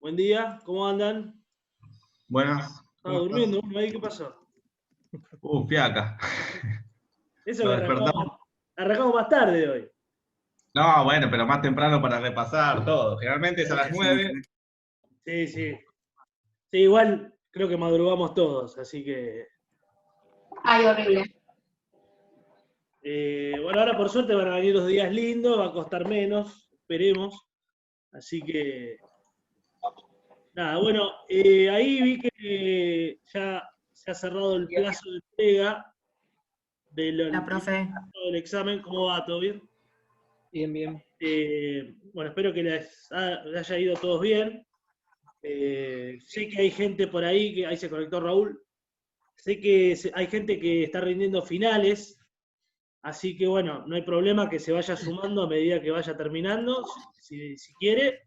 Buen día, ¿cómo andan? Buenas, Estaba ¿cómo estás? durmiendo uno ahí, ¿qué pasó? Fiaca. Eso que Lo despertamos. arrancamos más tarde hoy. No, bueno, pero más temprano para repasar todo. Generalmente es a las 9. Sí, sí. Sí, igual creo que madrugamos todos, así que. Ay, horrible. Bueno, ahora por suerte van a venir los días lindos, va a costar menos, esperemos. Así que. Nada, bueno, ahí vi que ya se ha cerrado el plazo de entrega La profe. del examen. ¿Cómo va? ¿Todo bien? Bien, bien. Bueno, espero que les haya ido todos bien. Sé que hay gente por ahí, que ahí se conectó Raúl. Sé que hay gente que está rindiendo finales, así que bueno, no hay problema que se vaya sumando a medida que vaya terminando, si quiere.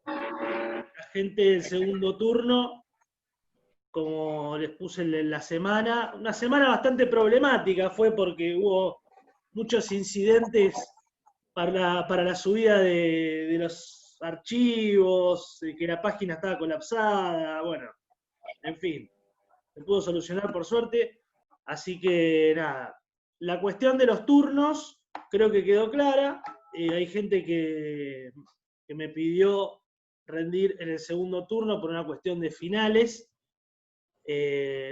La gente del segundo turno, como les puse en la semana, una semana bastante problemática fue porque hubo muchos incidentes para la subida de los archivos, que la página estaba colapsada, bueno, en fin, se pudo solucionar por suerte, así que nada, la cuestión de los turnos creo que quedó clara, hay gente que me pidió rendir en el segundo turno por una cuestión de finales,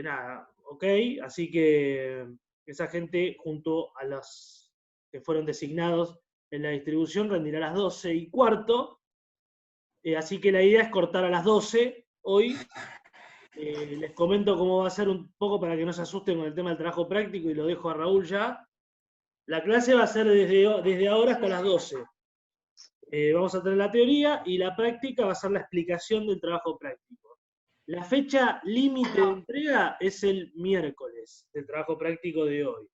nada, ok, así que esa gente junto a los que fueron designados en la distribución rendirá a las 12:15, así que la idea es cortar a las 12 hoy. Les comento cómo va a ser un poco para que no se asusten con el tema del trabajo práctico y lo dejo a Raúl ya. La clase va a ser desde ahora hasta las 12. Vamos a tener la teoría y la práctica va a ser la explicación del trabajo práctico. La fecha límite de entrega es el miércoles del trabajo práctico de hoy.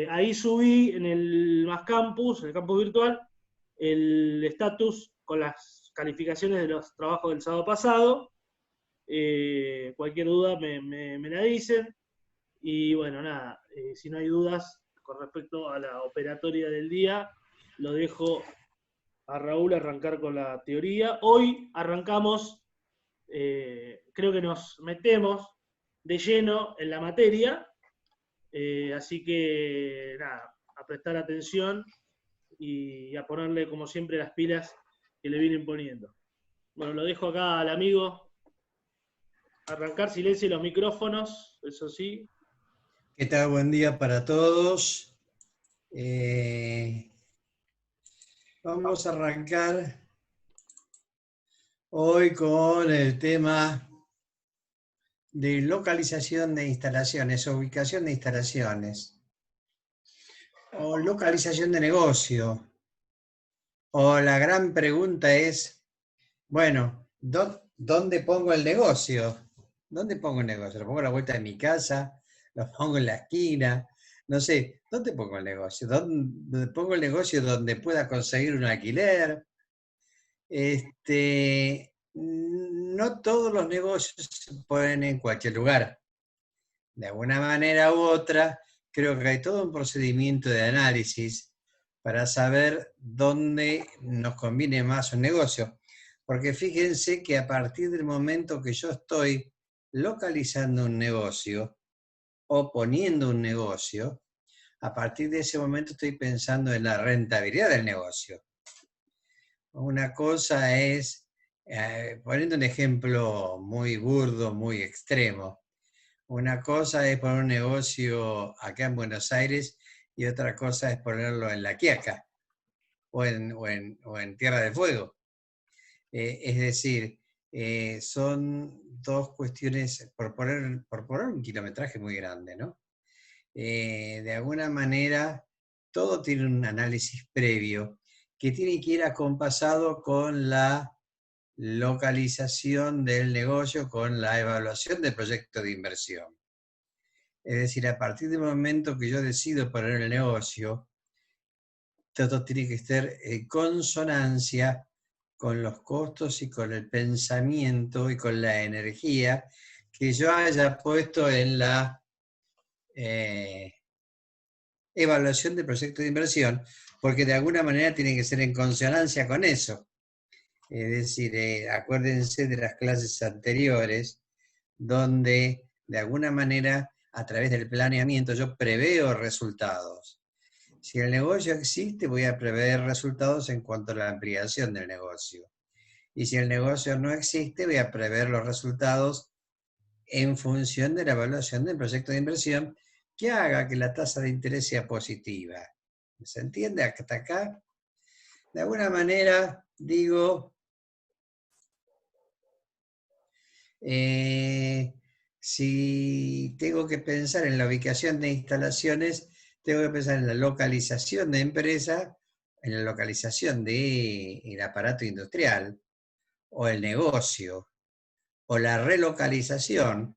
Ahí subí en el Más Campus, el campus virtual, el estatus con las calificaciones de los trabajos del sábado pasado. Cualquier duda me la dicen. Y bueno, nada, si no hay dudas con respecto a la operatoria del día, lo dejo a Raúl arrancar con la teoría. Hoy arrancamos, creo que nos metemos de lleno en la materia, así que nada, a prestar atención y a ponerle como siempre las pilas que le vienen poniendo. Bueno, lo dejo acá al amigo. Arrancar, silencio los micrófonos, eso sí. ¿Qué tal? Buen día para todos. Vamos a arrancar hoy con el tema de localización de instalaciones, ubicación de instalaciones, o localización de negocio. O la gran pregunta es, bueno, ¿dónde pongo el negocio? ¿Dónde pongo el negocio? ¿Lo pongo a la vuelta de mi casa? ¿Lo pongo en la esquina? No sé, ¿dónde pongo el negocio? ¿Dónde pongo el negocio donde pueda conseguir un alquiler? No todos los negocios se ponen en cualquier lugar. De alguna manera u otra, creo que hay todo un procedimiento de análisis para saber dónde nos conviene más un negocio. Porque fíjense que a partir del momento que yo estoy localizando un negocio o poniendo un negocio, a partir de ese momento estoy pensando en la rentabilidad del negocio. Una cosa es, poniendo un ejemplo muy burdo, muy extremo, una cosa es poner un negocio acá en Buenos Aires y otra cosa es ponerlo en La Quiaca o en Tierra del Fuego. Es decir, son dos cuestiones, por poner un kilometraje muy grande, ¿no? De alguna manera, todo tiene un análisis previo que tiene que ir acompasado con la localización del negocio, con la evaluación del proyecto de inversión. Es decir, a partir del momento que yo decido poner el negocio, todo tiene que estar en consonancia con los costos y con el pensamiento y con la energía que yo haya puesto en la evaluación del proyecto de inversión, porque de alguna manera tiene que ser en consonancia con eso. Es decir, acuérdense de las clases anteriores, donde de alguna manera, a través del planeamiento, yo preveo resultados. Si el negocio existe, voy a prever resultados en cuanto a la ampliación del negocio. Y si el negocio no existe, voy a prever los resultados en función de la evaluación del proyecto de inversión que haga que la tasa de interés sea positiva. ¿Se entiende hasta acá? De alguna manera, digo, si tengo que pensar en la ubicación de instalaciones, tengo que pensar en la localización de empresa, en la localización del aparato industrial, o el negocio, o la relocalización.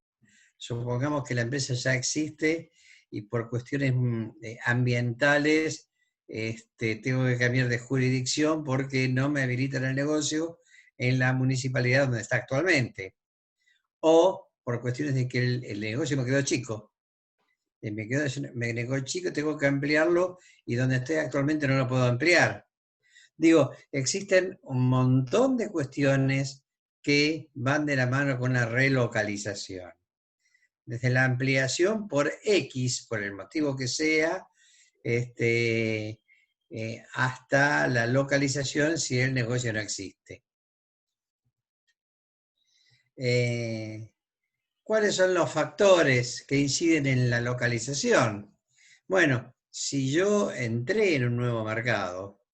Supongamos que la empresa ya existe y por cuestiones ambientales tengo que cambiar de jurisdicción porque no me habilitan el negocio en la municipalidad donde está actualmente. O por cuestiones de que el negocio me quedó chico. Me quedó chico, tengo que ampliarlo y donde estoy actualmente no lo puedo ampliar. Digo, existen un montón de cuestiones que van de la mano con la relocalización. Desde la ampliación por X, por el motivo que sea, hasta la localización si el negocio no existe. ¿Cuáles son los factores que inciden en la localización? Bueno, si yo entré en un nuevo mercado,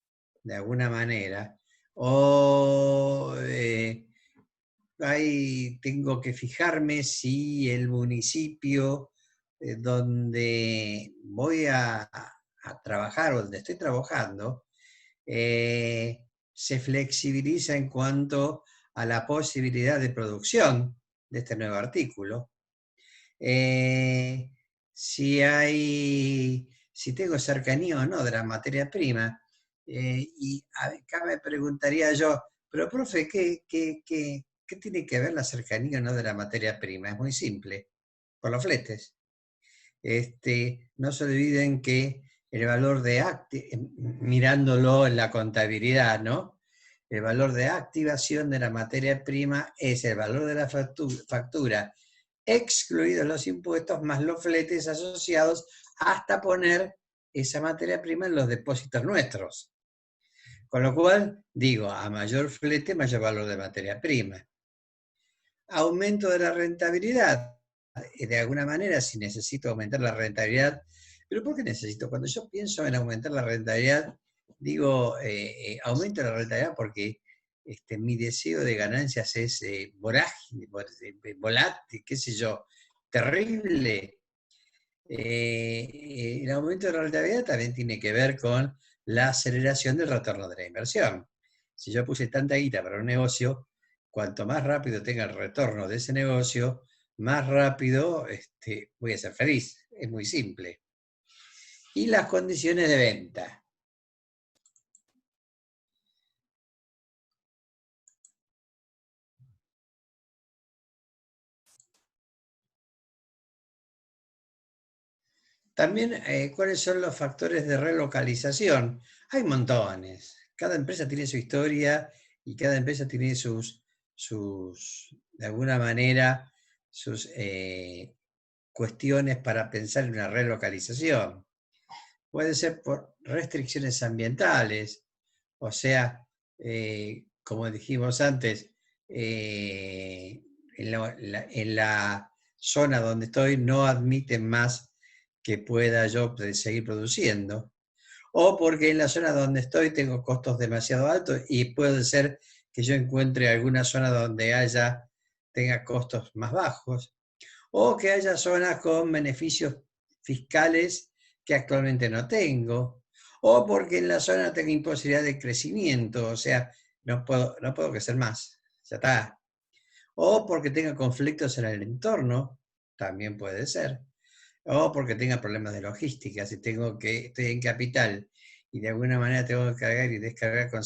de alguna manera, o ahí tengo que fijarme si el municipio donde voy a trabajar o donde estoy trabajando se flexibiliza en cuanto a la posibilidad de producción de este nuevo artículo. Si tengo cercanía o no de la materia prima, y acá me preguntaría yo, pero profe, ¿qué tiene que ver la cercanía o no de la materia prima? Es muy simple, por los fletes. No se olviden que el valor de mirándolo en la contabilidad, ¿no? El valor de activación de la materia prima es el valor de la factura, excluidos los impuestos más los fletes asociados hasta poner esa materia prima en los depósitos nuestros. Con lo cual, digo, a mayor flete, mayor valor de materia prima. Aumento de la rentabilidad. De alguna manera, si necesito aumentar la rentabilidad, ¿pero por qué necesito? Cuando yo pienso en aumentar la rentabilidad, digo, aumento la rentabilidad porque mi deseo de ganancias es volátil, qué sé yo, terrible. El aumento de la rentabilidad también tiene que ver con la aceleración del retorno de la inversión. Si yo puse tanta guita para un negocio, cuanto más rápido tenga el retorno de ese negocio, más rápido voy a ser feliz. Es muy simple. Y las condiciones de venta. También, ¿cuáles son los factores de relocalización? Hay montones. Cada empresa tiene su historia y cada empresa tiene de alguna manera, sus cuestiones para pensar en una relocalización. Puede ser por restricciones ambientales, o sea, como dijimos antes, en la zona donde estoy no admiten más que pueda yo seguir produciendo, o porque en la zona donde estoy tengo costos demasiado altos y puede ser que yo encuentre alguna zona donde tenga costos más bajos, o que haya zonas con beneficios fiscales que actualmente no tengo, o porque en la zona tengo imposibilidad de crecimiento, o sea, no puedo crecer más, ya está. O porque tenga conflictos en el entorno, también puede ser. O porque tenga problemas de logística, si estoy en capital y de alguna manera tengo que cargar y descargar con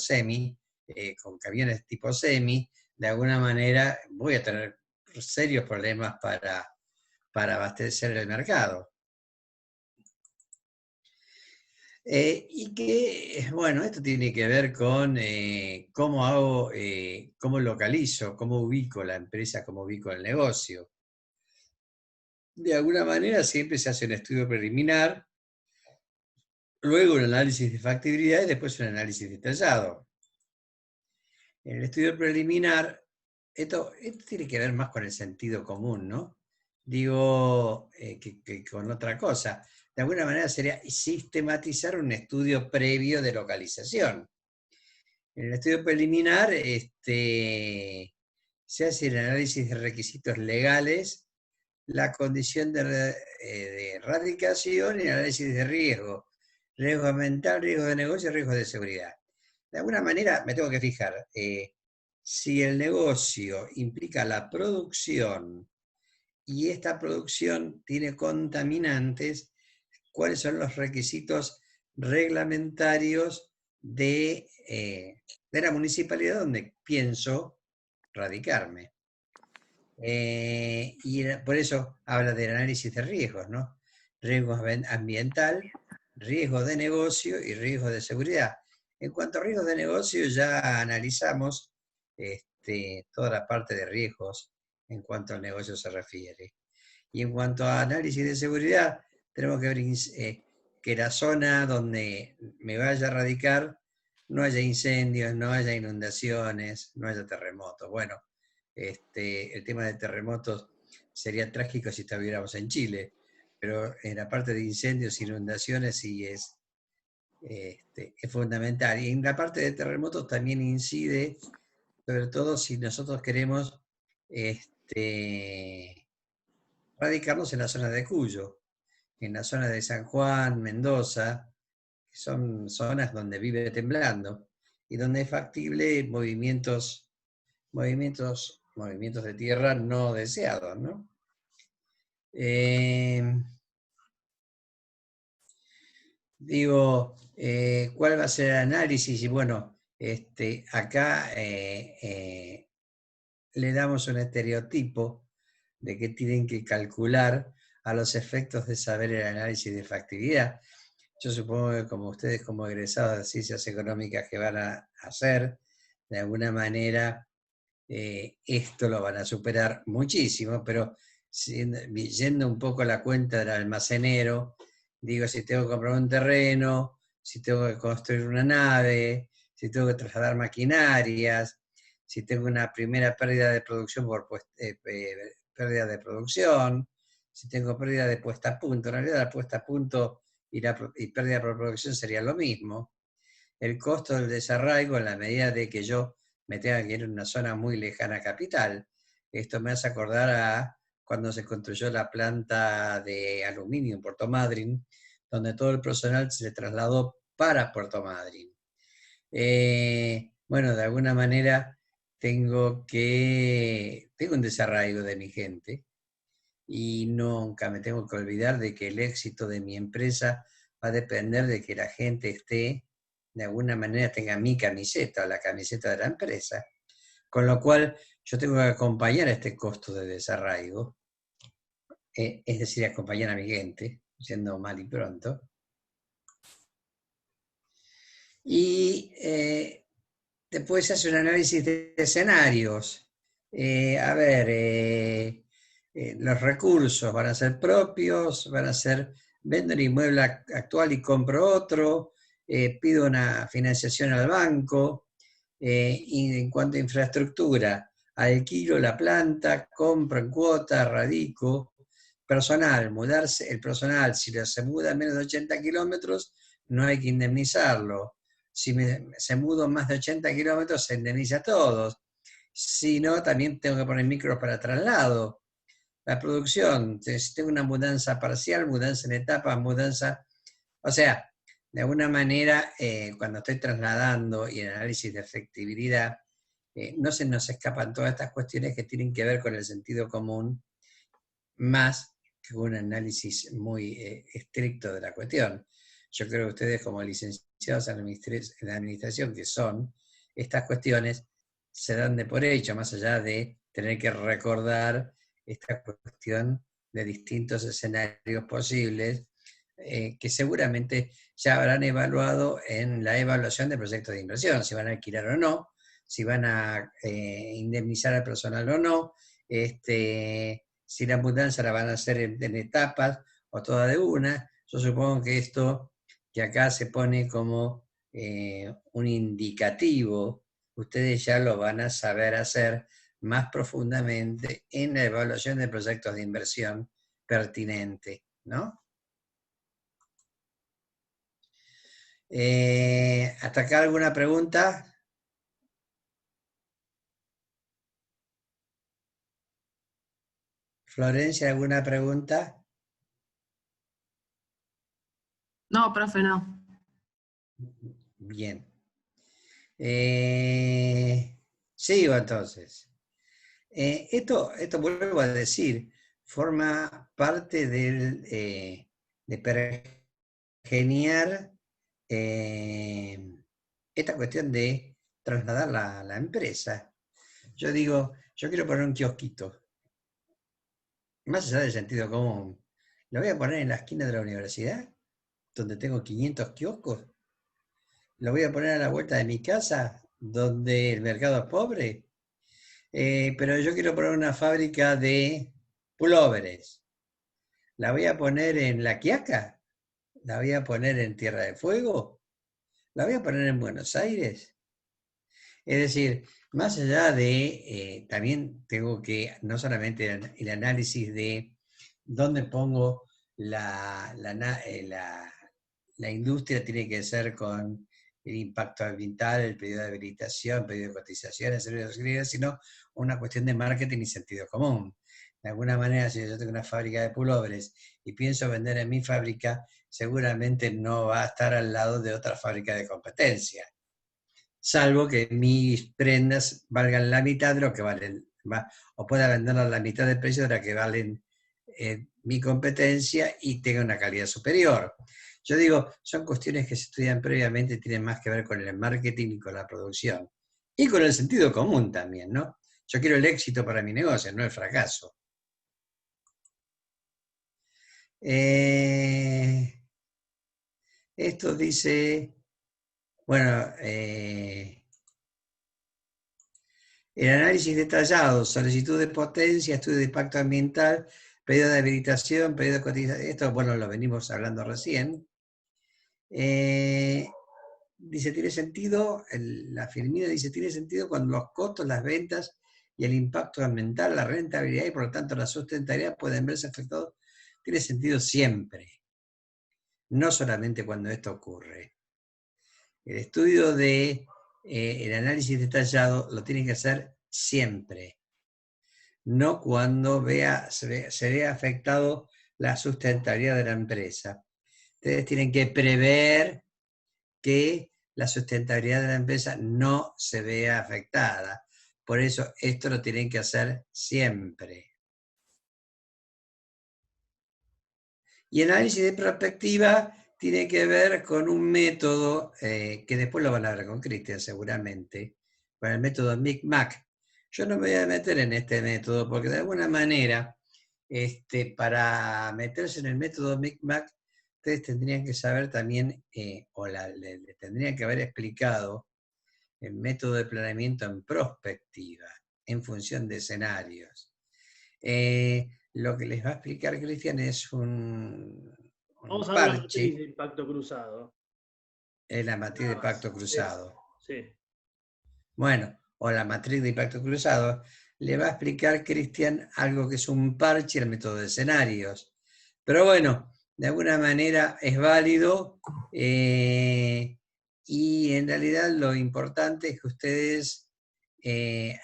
con camiones tipo semi, de alguna manera voy a tener serios problemas para abastecer el mercado. Y que, bueno, esto tiene que ver con cómo hago, cómo localizo, cómo ubico la empresa, cómo ubico el negocio. De alguna manera siempre se hace un estudio preliminar, luego un análisis de factibilidad y después un análisis detallado. En el estudio preliminar, esto tiene que ver más con el sentido común, ¿no? Digo, que con otra cosa. De alguna manera sería sistematizar un estudio previo de localización. En el estudio preliminar se hace el análisis de requisitos legales, la condición de radicación y el análisis de riesgo. Riesgo ambiental, riesgo de negocio y riesgo de seguridad. De alguna manera me tengo que fijar, si el negocio implica la producción y esta producción tiene contaminantes, ¿cuáles son los requisitos reglamentarios de la municipalidad donde pienso radicarme? Y por eso habla del análisis de riesgos, ¿no? Riesgo ambiental, riesgo de negocio y riesgo de seguridad. En cuanto a riesgos de negocio, ya analizamos toda la parte de riesgos en cuanto al negocio se refiere. Y en cuanto a análisis de seguridad, tenemos que ver que la zona donde me vaya a radicar no haya incendios, no haya inundaciones, no haya terremotos. Bueno, el tema de terremotos sería trágico si estuviéramos en Chile, pero en la parte de incendios, inundaciones sí es fundamental. Y en la parte de terremotos también incide, sobre todo si nosotros queremos radicarnos en la zona de Cuyo, en la zona de San Juan, Mendoza, que son zonas donde vive temblando y donde es factible movimientos de tierra no deseados, ¿no? ¿Cuál va a ser el análisis? Y bueno, acá le damos un estereotipo de que tienen que calcular a los efectos de saber el análisis de factibilidad. Yo supongo que como ustedes como egresados de ciencias económicas que van a hacer, de alguna manera esto lo van a superar muchísimo, pero yendo un poco a la cuenta del almacenero, digo, si tengo que comprar un terreno, si tengo que construir una nave, si tengo que trasladar maquinarias, si tengo una primera pérdida de producción por pérdida de producción, si tengo pérdida de puesta a punto. En realidad la puesta a punto y pérdida por producción sería lo mismo. El costo del desarraigo en la medida de que yo me tenga que ir a una zona muy lejana a capital. Esto me hace acordar a cuando se construyó la planta de aluminio en Puerto Madryn, donde todo el personal se le trasladó para Puerto Madryn. Bueno, de alguna manera tengo un desarraigo de mi gente y nunca me tengo que olvidar de que el éxito de mi empresa va a depender de que la gente esté, de alguna manera tenga mi camiseta o la camiseta de la empresa. Con lo cual yo tengo que acompañar este costo de desarraigo, es decir, acompañar a mi gente, siendo mal y pronto. Y después se hace un análisis de escenarios. Los recursos van a ser propios, van a ser, vendo el inmueble actual y compro otro, pido una financiación al banco, y en cuanto a infraestructura, alquilo la planta, compro en cuota, radico, personal, mudarse, el personal, si se muda a menos de 80 kilómetros, no hay que indemnizarlo. Si se mudo más de 80 kilómetros, se indemniza a todos. Si no, también tengo que poner micros para traslado. La producción, si tengo una mudanza parcial, mudanza en etapa, mudanza... O sea, de alguna manera, cuando estoy trasladando y el análisis de efectividad, no se nos escapan todas estas cuestiones que tienen que ver con el sentido común, más que un análisis muy estricto de la cuestión. Yo creo que ustedes como licenciados en la administración, que son, estas cuestiones se dan de por hecho, más allá de tener que recordar esta cuestión de distintos escenarios posibles, que seguramente ya habrán evaluado en la evaluación de proyectos de inversión, si van a alquilar o no, si van a indemnizar al personal o no, si la mudanza la van a hacer en etapas o toda de una. Yo supongo que esto que acá se pone como un indicativo, ustedes ya lo van a saber hacer más profundamente en la evaluación de proyectos de inversión pertinente, ¿no? ¿Hasta acá alguna pregunta? Florencia, ¿alguna pregunta? No, profe, no. Bien. Sigo entonces. Esto vuelvo a decir, forma parte de pergeniar esta cuestión de trasladar la empresa. Yo digo, yo quiero poner un kiosquito. Más allá del sentido común, lo voy a poner en la esquina de la universidad, donde tengo 500 kioscos. Lo voy a poner a la vuelta de mi casa, donde el mercado es pobre. Pero yo quiero poner una fábrica de pulóveres. ¿La voy a poner en La Quiaca? ¿La voy a poner en Tierra de Fuego? ¿La voy a poner en Buenos Aires? Es decir, más allá de, también tengo que, no solamente el análisis de dónde pongo la industria tiene que ser con el impacto ambiental, el periodo de habilitación, el periodo de cotización, etcétera, sino una cuestión de marketing y sentido común. De alguna manera, si yo tengo una fábrica de pulóveres y pienso vender en mi fábrica, seguramente no va a estar al lado de otra fábrica de competencia, salvo que mis prendas valgan la mitad de lo que valen, o pueda venderlas a la mitad del precio de la que valen mi competencia y tenga una calidad superior. Yo digo, son cuestiones que se estudian previamente y tienen más que ver con el marketing y con la producción. Y con el sentido común también, ¿no? Yo quiero el éxito para mi negocio, no el fracaso. Esto dice, bueno, el análisis detallado, solicitud de potencia, estudio de impacto ambiental, pedido de habilitación, pedido de cotización, esto, bueno, lo venimos hablando recién. Dice, tiene sentido, la Firmina dice, tiene sentido cuando los costos, las ventas y el impacto ambiental, la rentabilidad y por lo tanto la sustentabilidad pueden verse afectados. Tiene sentido siempre, no solamente cuando esto ocurre. El estudio de el análisis detallado lo tiene que hacer siempre, no cuando se vea afectado la sustentabilidad de la empresa. Ustedes tienen que prever que la sustentabilidad de la empresa no se vea afectada. Por eso esto lo tienen que hacer siempre. Y el análisis de perspectiva tiene que ver con un método, que después lo van a ver con Cristian seguramente, con el método MICMAC. Yo no me voy a meter en este método porque de alguna manera, para meterse en el método MICMAC, ustedes tendrían que saber también, le tendrían que haber explicado el método de planeamiento en prospectiva, en función de escenarios. Lo que les va a explicar Cristian es un Vamos a ver la parche. matriz de impacto cruzado. Es la matriz de impacto cruzado. Sí. Bueno, o la matriz de impacto cruzado, le va a explicar Cristian algo que es un parche, el método de escenarios. Pero bueno, de alguna manera es válido, y en realidad lo importante es que ustedes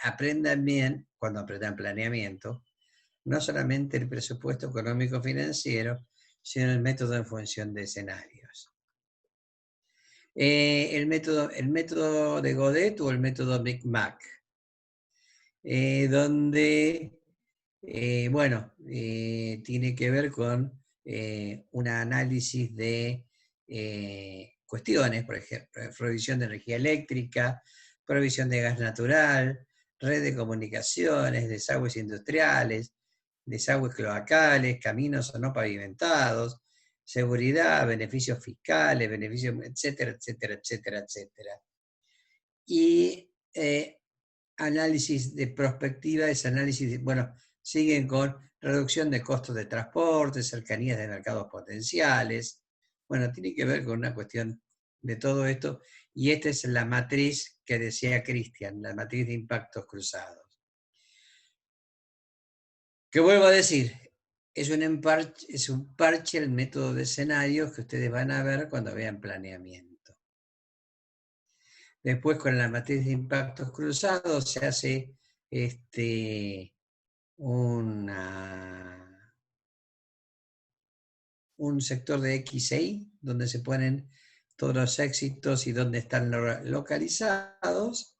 aprendan bien, cuando aprendan planeamiento, no solamente el presupuesto económico financiero, sino el método en función de escenarios. El método de Godet o el método MICMAC, donde, tiene que ver con un análisis de cuestiones, por ejemplo, provisión de energía eléctrica, provisión de gas natural, red de comunicaciones, desagües industriales, desagües cloacales, caminos o no pavimentados, seguridad, beneficios fiscales, beneficios, etcétera, etcétera, etcétera, etcétera. Y análisis de prospectiva, ese análisis, bueno, siguen con reducción de costos de transporte, cercanías de mercados potenciales. Bueno, tiene que ver con una cuestión de todo esto, y esta es la matriz que decía Cristian, la matriz de impactos cruzados. Que vuelvo a decir, es un parche el método de escenarios que ustedes van a ver cuando vean planeamiento. Después, con la matriz de impactos cruzados se hace un sector de X e Y, donde se ponen todos los éxitos y dónde están localizados,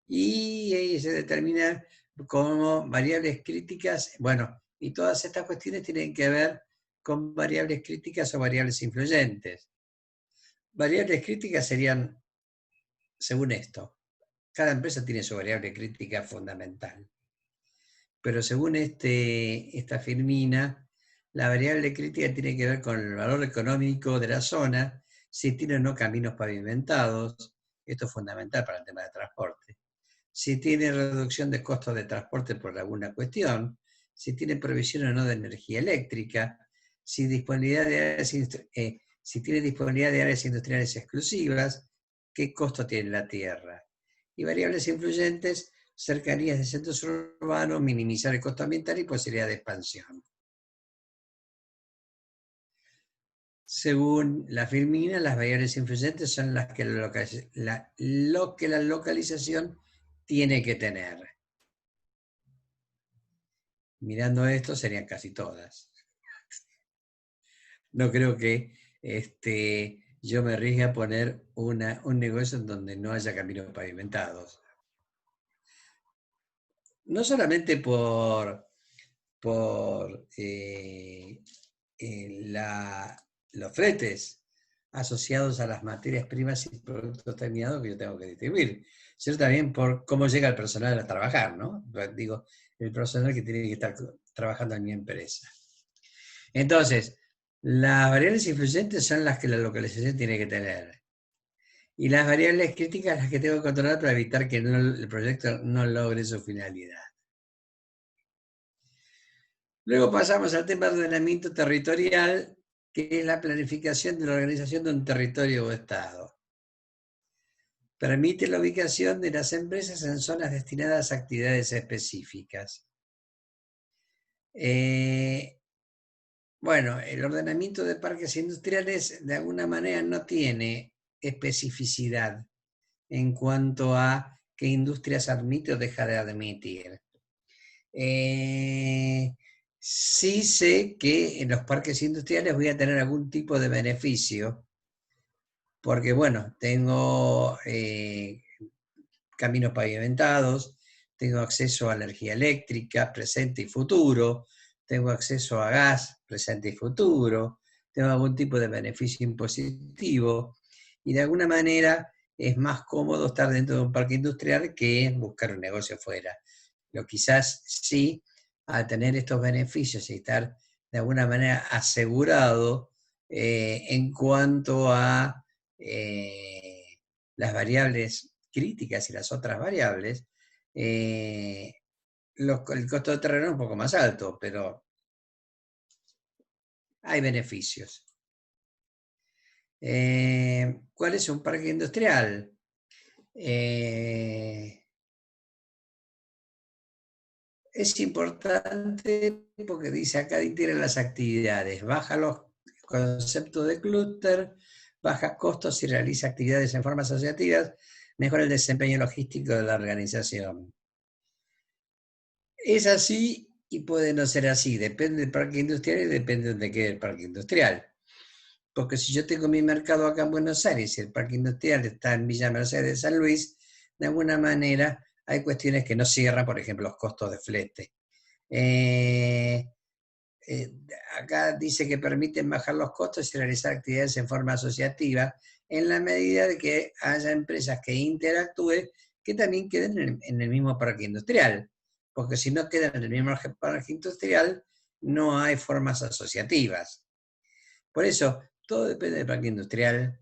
y ahí se determina como variables críticas, bueno, y todas estas cuestiones tienen que ver con variables críticas o variables influyentes. Variables críticas serían, según esto, cada empresa tiene su variable crítica fundamental, pero según esta Firmina, la variable crítica tiene que ver con el valor económico de la zona, si tiene o no caminos pavimentados, esto es fundamental para el tema de transporte, si tiene reducción de costos de transporte por alguna cuestión, si tiene provisión o no de energía eléctrica, si tiene disponibilidad de áreas industriales exclusivas, qué costo tiene la tierra. Y variables influyentes, cercanías de centros urbanos, minimizar el costo ambiental y posibilidad de expansión. Según la Firmina, las variables influyentes son las que la localización tiene que tener. Mirando esto, serían casi todas. No creo que yo me arriesgue a poner un negocio en donde no haya caminos pavimentados. No solamente por los fletes asociados a las materias primas y productos terminados que yo tengo que distribuir, sino también por cómo llega el personal a trabajar, ¿no? Digo, el personal que tiene que estar trabajando en mi empresa. Entonces, las variables influyentes son las que la localización tiene que tener. Y las variables críticas las que tengo que controlar para evitar que el proyecto no logre su finalidad. Luego pasamos al tema de ordenamiento territorial, que es la planificación de la organización de un territorio o estado. Permite la ubicación de las empresas en zonas destinadas a actividades específicas. Bueno, el ordenamiento de parques industriales de alguna manera no tiene especificidad en cuanto a qué industrias admite o deja de admitir. Sí sé que en los parques industriales voy a tener algún tipo de beneficio, porque bueno, tengo caminos pavimentados, tengo acceso a energía eléctrica, presente y futuro, tengo acceso a gas, presente y futuro, tengo algún tipo de beneficio impositivo, y de alguna manera es más cómodo estar dentro de un parque industrial que buscar un negocio fuera. Lo quizás sí, al tener estos beneficios y estar de alguna manera asegurado en cuanto a las variables críticas y las otras variables, el costo de terreno es un poco más alto, pero hay beneficios. ¿Cuál es un parque industrial? Es importante porque dice acá integra las actividades, baja los conceptos de clúster, baja costos y realiza actividades en forma asociativas, mejora el desempeño logístico de la organización. Es así y puede no ser así, depende del parque industrial y depende de dónde quede el parque industrial. Porque si yo tengo mi mercado acá en Buenos Aires y el parque industrial está en Villa Mercedes, San Luis, de alguna manera hay cuestiones que no cierran, por ejemplo, los costos de flete. Acá dice que permiten bajar los costos y realizar actividades en forma asociativa, en la medida de que haya empresas que interactúen, que también queden en el mismo parque industrial. Porque si no quedan en el mismo parque industrial, no hay formas asociativas. Por eso, todo depende del parque industrial,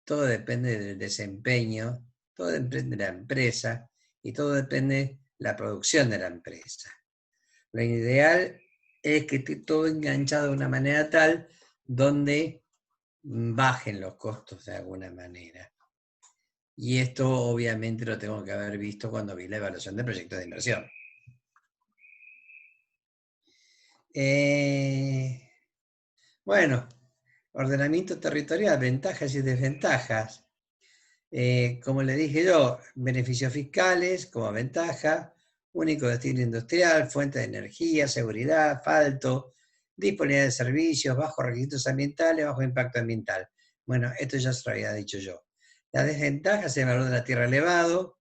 todo depende del desempeño, todo depende de la empresa y todo depende de la producción de la empresa. Lo ideal es que esté todo enganchado de una manera tal donde bajen los costos de alguna manera. Y esto obviamente lo tengo que haber visto cuando vi la evaluación de proyectos de inversión. Bueno, ordenamiento territorial, ventajas y desventajas. Como le dije yo, beneficios fiscales como ventaja, único destino industrial, fuente de energía, seguridad, asfalto, disponibilidad de servicios, bajos requisitos ambientales, bajo impacto ambiental. Bueno, esto ya se lo había dicho yo. Las desventajas, el valor de la tierra elevado,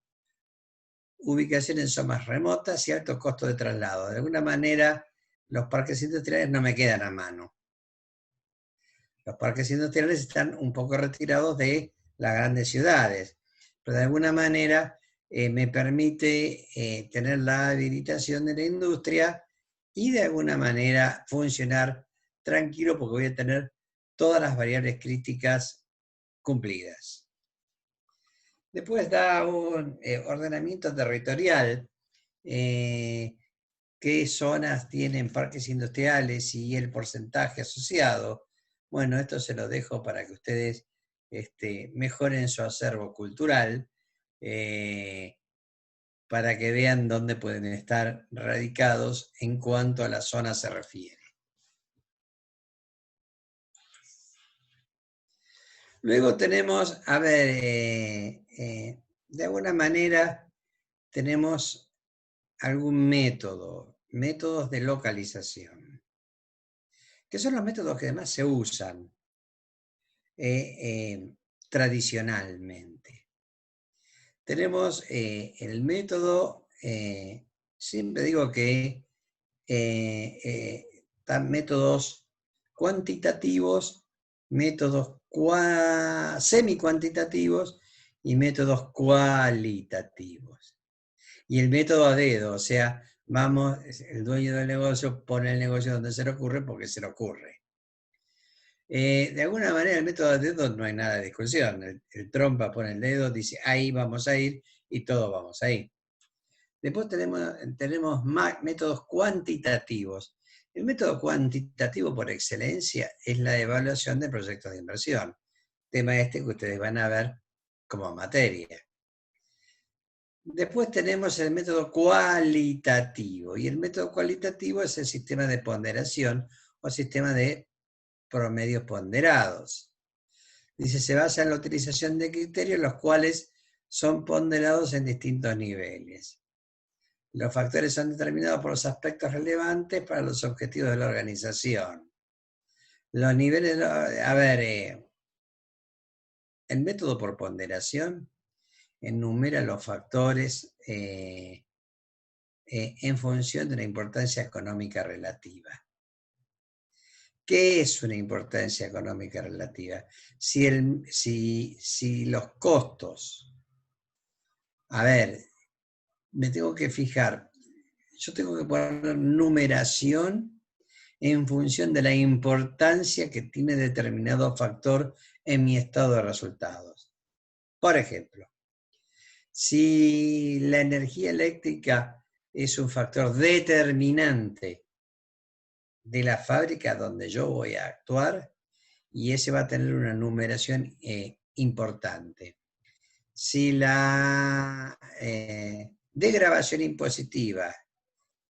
ubicación en zonas remotas y alto costo de traslado. De alguna manera, los parques industriales no me quedan a mano. Los parques industriales están un poco retirados de las grandes ciudades, pero de alguna manera me permite tener la habilitación de la industria y de alguna manera funcionar tranquilo porque voy a tener todas las variables críticas cumplidas. Después da un ordenamiento territorial, qué zonas tienen parques industriales y el porcentaje asociado. Bueno, esto se lo dejo para que ustedes mejoren su acervo cultural, para que vean dónde pueden estar radicados en cuanto a la zona se refiere. Luego tenemos, a ver, de alguna manera tenemos algún métodos de localización, que son los métodos que además se usan tradicionalmente. Tenemos el método, siempre digo que están métodos cuantitativos, métodos semi-cuantitativos y métodos cualitativos. Y el método a dedo, o sea, vamos, el dueño del negocio pone el negocio donde se le ocurre porque se le ocurre. De alguna manera el método a dedo no hay nada de discusión. El trompa pone el dedo, dice ahí vamos a ir y todos vamos a ir. Después tenemos métodos cuantitativos. El método cuantitativo por excelencia es la evaluación de proyectos de inversión. Tema que ustedes van a ver como materia. Después tenemos el método cualitativo, y el método cualitativo es el sistema de ponderación o sistema de promedios ponderados. Dice, se basa en la utilización de criterios los cuales son ponderados en distintos niveles. Los factores son determinados por los aspectos relevantes para los objetivos de la organización. Los niveles, a ver, el método por ponderación enumera los factores en función de la importancia económica relativa. ¿Qué es una importancia económica relativa? Si los costos, a ver, me tengo que fijar, yo tengo que poner numeración en función de la importancia que tiene determinado factor en mi estado de resultados. Por ejemplo, si la energía eléctrica es un factor determinante de la fábrica donde yo voy a actuar, y ese va a tener una numeración importante. Si la desgravación impositiva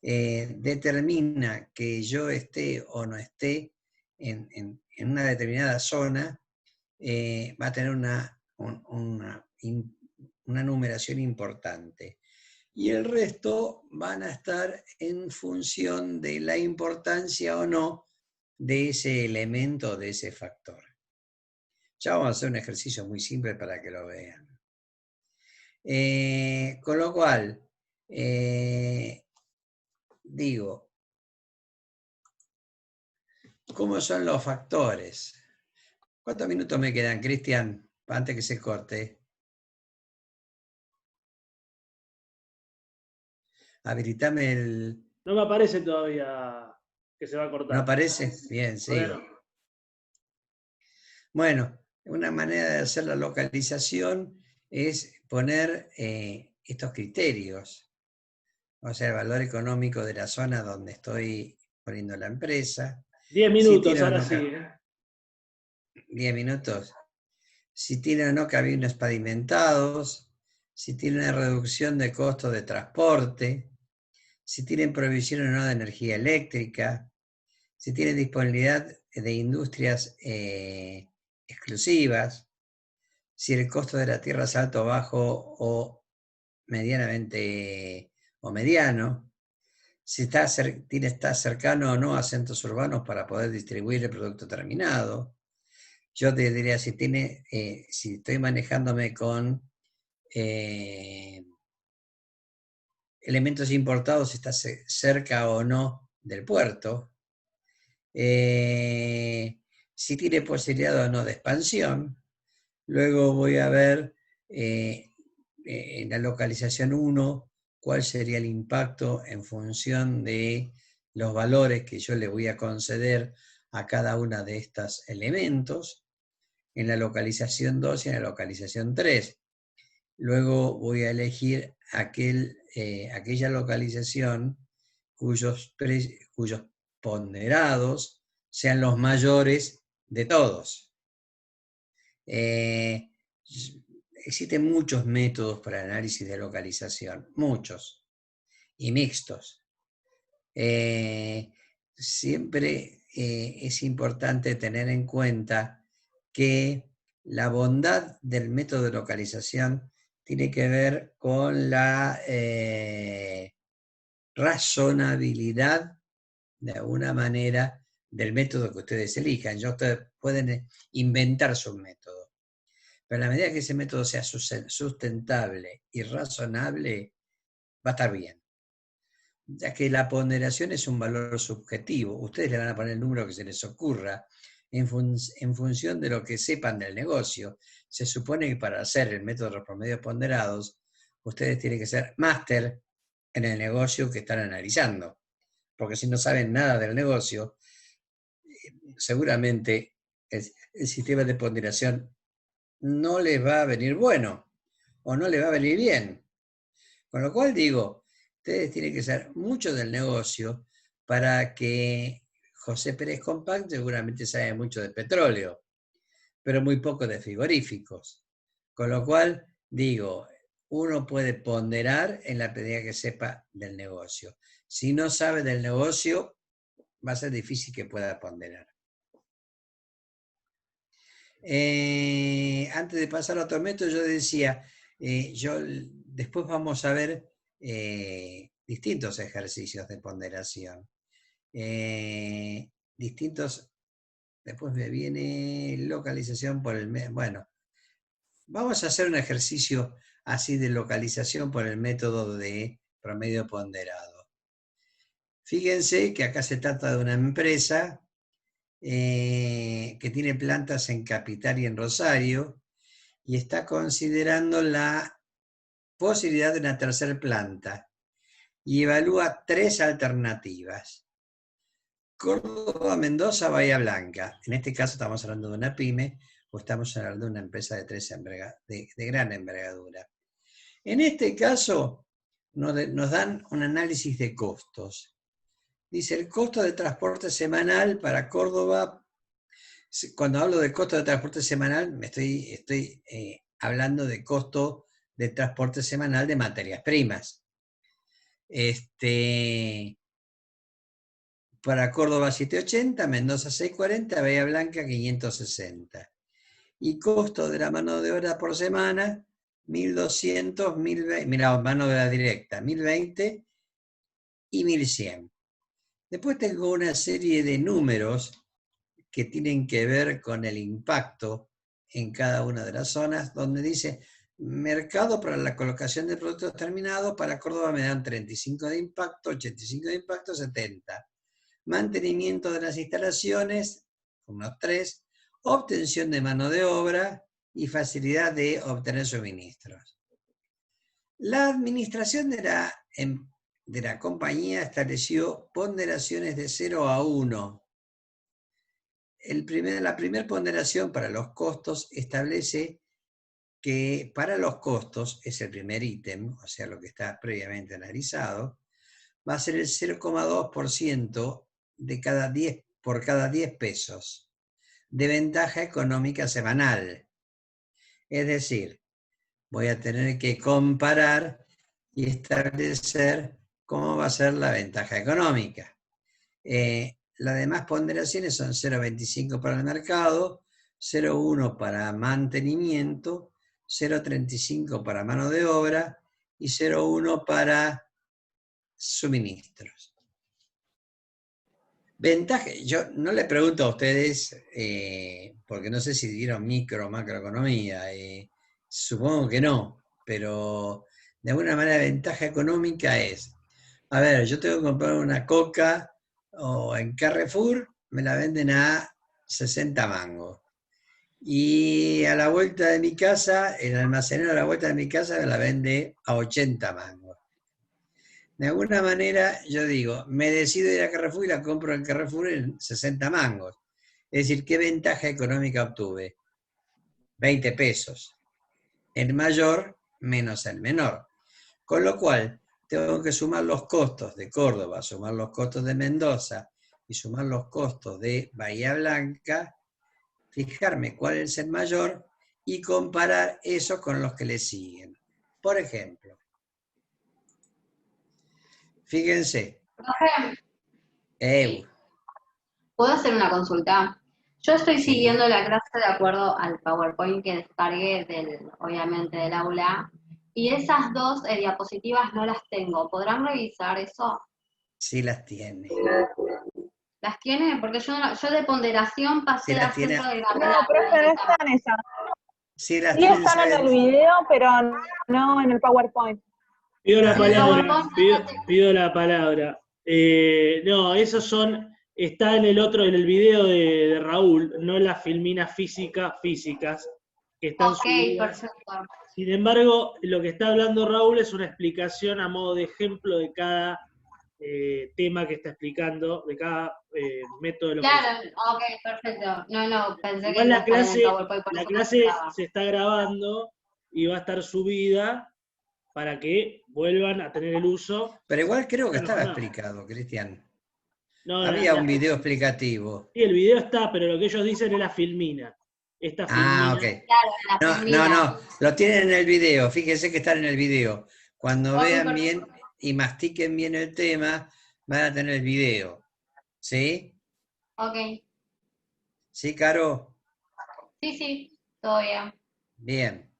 determina que yo esté o no esté en una determinada zona, va a tener una numeración importante. Y el resto van a estar en función de la importancia o no de ese elemento, de ese factor. Ya vamos a hacer un ejercicio muy simple para que lo vean. Con lo cual, digo, ¿cómo son los factores? ¿Cuántos minutos me quedan, Cristian, antes que se corte? Habilitame el... No me aparece todavía que se va a cortar. ¿No aparece? Bien, sí. Bueno, Bueno, una manera de hacer la localización es poner estos criterios. O sea, el valor económico de la zona donde estoy poniendo la empresa. 10 Si minutos, tiene o ahora no sí. 10 minutos. Si tiene o no caminos pavimentados, si tiene una reducción de costos de transporte, si tienen provisión o no de energía eléctrica, si tienen disponibilidad de industrias exclusivas, si el costo de la tierra es alto, bajo o medianamente o mediano, si está cercano o no a centros urbanos para poder distribuir el producto terminado. Yo te diría, si estoy manejándome con elementos importados, si está cerca o no del puerto, si tiene posibilidad o no de expansión. Luego voy a ver en la localización 1 cuál sería el impacto en función de los valores que yo le voy a conceder a cada uno de estos elementos, en la localización 2 y en la localización 3. Luego voy a elegir aquella localización cuyos ponderados sean los mayores de todos. Existen muchos métodos para el análisis de localización, muchos, y mixtos. Siempre es importante tener en cuenta que la bondad del método de localización tiene que ver con la razonabilidad, de alguna manera, del método que ustedes elijan. Ustedes pueden inventar su método, pero a la medida que ese método sea sustentable y razonable, va a estar bien. Ya que la ponderación es un valor subjetivo. Ustedes le van a poner el número que se les ocurra en función de lo que sepan del negocio. Se supone que para hacer el método de los promedios ponderados, ustedes tienen que ser máster en el negocio que están analizando. Porque si no saben nada del negocio, seguramente el sistema de ponderación no les va a venir bueno o no les va a venir bien. Con lo cual digo, ustedes tienen que saber mucho del negocio para que José Pérez Compact seguramente sabe mucho de petróleo, pero muy poco de frigoríficos. Con lo cual digo, uno puede ponderar en la medida que sepa del negocio. Si no sabe del negocio, va a ser difícil que pueda ponderar. Antes de pasar a otro método, yo decía, después vamos a ver distintos ejercicios de ponderación. Después me viene localización por el método. Bueno, vamos a hacer un ejercicio así de localización por el método de promedio ponderado. Fíjense que acá se trata de una empresa que tiene plantas en Capital y en Rosario, y está considerando la posibilidad de una tercera planta, y evalúa 3 alternativas: Córdoba, Mendoza, Bahía Blanca. En este caso estamos hablando de una pyme, o estamos hablando de una empresa de gran envergadura. En este caso nos dan un análisis de costos. Dice, el costo de transporte semanal para Córdoba. Cuando hablo de costo de transporte semanal, estoy hablando de costo de transporte semanal de materias primas. Para Córdoba 780, Mendoza 640, Bahía Blanca 560. Y costo de la mano de obra por semana, 1200, 1020, mira, mano de obra directa, 1020 y 1100. Después tengo una serie de números que tienen que ver con el impacto en cada una de las zonas, donde dice, mercado para la colocación de productos terminados, para Córdoba me dan 35 de impacto, 85 de impacto, 70. Mantenimiento de las instalaciones, unos 3, obtención de mano de obra y facilidad de obtener suministros. La administración de la compañía estableció ponderaciones de 0 a 1. la primera ponderación para los costos establece que para los costos, es el primer ítem, o sea, lo que está previamente analizado, va a ser el 0,2% por cada 10 pesos de ventaja económica semanal. Es decir, voy a tener que comparar y establecer cómo va a ser la ventaja económica. Las demás ponderaciones son 0,25 para el mercado, 0,1 para mantenimiento, 0,35 para mano de obra y 0,1 para suministros. Ventaja, yo no le pregunto a ustedes, porque no sé si dieron micro o macroeconomía, supongo que no, pero de alguna manera ventaja económica es, a ver, yo tengo que comprar una coca o en Carrefour me la venden a 60 mangos. Y a la vuelta de mi casa, el almacenero a la vuelta de mi casa me la vende a 80 mangos. De alguna manera, yo digo, me decido ir a Carrefour y la compro en Carrefour en 60 mangos. Es decir, ¿qué ventaja económica obtuve? 20 pesos. El mayor menos el menor. Con lo cual, tengo que sumar los costos de Córdoba, sumar los costos de Mendoza y sumar los costos de Bahía Blanca, fijarme cuál es el mayor y comparar eso con los que le siguen. Por ejemplo, fíjense. ¿Puedo hacer una consulta? Yo estoy siguiendo la clase de acuerdo al PowerPoint que descargué, obviamente, del aula, y esas dos diapositivas no las tengo. ¿Podrán revisar eso? Sí las tiene. ¿Las tiene? Porque yo de ponderación pasé a centro de gravedad. No, profe, no están esas. Sí, las Sí están en el video, pero no en el PowerPoint. Pido la palabra. Pido la palabra. No, esos son, está en el video de Raúl, no las filminas físicas que están subidas. Perfecto. Sin embargo, lo que está hablando Raúl es una explicación a modo de ejemplo de cada tema que está explicando, de cada método de lo Claro, ok, perfecto. No, pensé igual que la clase, la clase se está grabando y va a estar subida para que vuelvan a tener el uso. Pero igual creo que estaba explicado, Cristian. No, había un video explicativo. Sí, el video está, pero lo que ellos dicen es la filmina. Esta filmina. Ok. Claro, no, lo tienen en el video, fíjense que están en el video. Cuando vean bien y mastiquen bien el tema, van a tener el video. ¿Sí? Ok. ¿Sí, Caro? Sí, todo bien. Bien.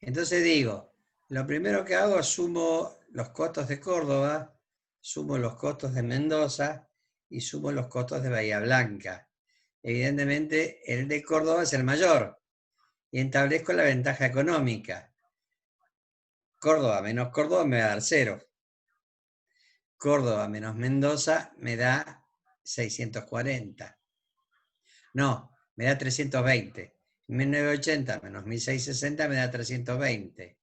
Entonces digo, lo primero que hago es sumo los costos de Córdoba, sumo los costos de Mendoza y sumo los costos de Bahía Blanca. Evidentemente, el de Córdoba es el mayor y establezco la ventaja económica. Córdoba menos Córdoba me va a dar 0. Córdoba menos Mendoza me da 640. No, me da 320. 1980 menos 1660 me da 320.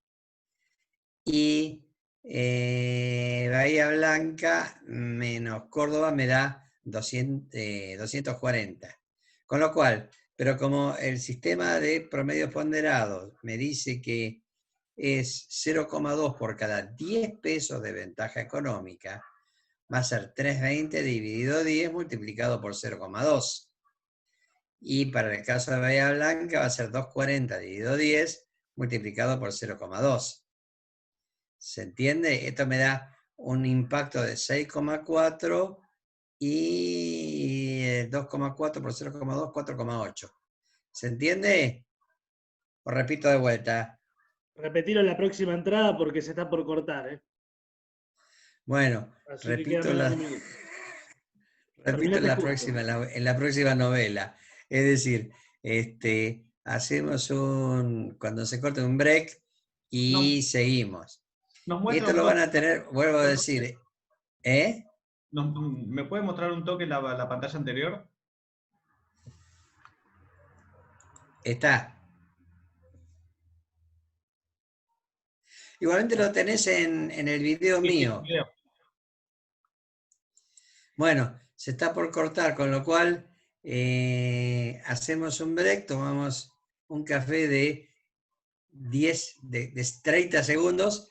Y Bahía Blanca menos Córdoba me da 240. Con lo cual, pero como el sistema de promedios ponderados me dice que es 0,2 por cada 10 pesos de ventaja económica, va a ser 320 dividido 10 multiplicado por 0,2. Y para el caso de Bahía Blanca va a ser 240 dividido 10 multiplicado por 0,2. ¿Se entiende? Esto me da un impacto de 6,4 y 2,4 por 0,2, 4,8. ¿Se entiende? Os repito de vuelta. Repetirlo en la próxima entrada porque se está por cortar, ¿eh? Bueno, así repito en la próxima novela. Es decir, hacemos cuando se corte un break y seguimos. Esto lo van a tener, vuelvo a decir, ¿Me puede mostrar un toque la pantalla anterior? Está. Igualmente lo tenés en el video mío. Bueno, se está por cortar, con lo cual hacemos un break, tomamos un café de 30 segundos